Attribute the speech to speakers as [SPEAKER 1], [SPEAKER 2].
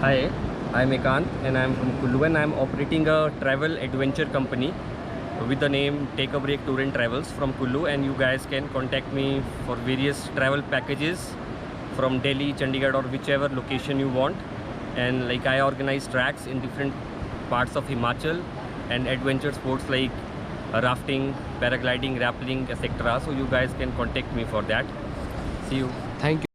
[SPEAKER 1] Hi, I'm Eakant and I'm from Kullu and I'm operating a travel adventure company with the name Take a Break Tour and Travels from Kullu, and you guys can contact me for various travel packages from Delhi, Chandigarh or whichever location you want. And like I organize tracks in different parts of Himachal and adventure sports like rafting, paragliding, rappelling, etc. So you guys can contact me for that. See you.
[SPEAKER 2] Thank you.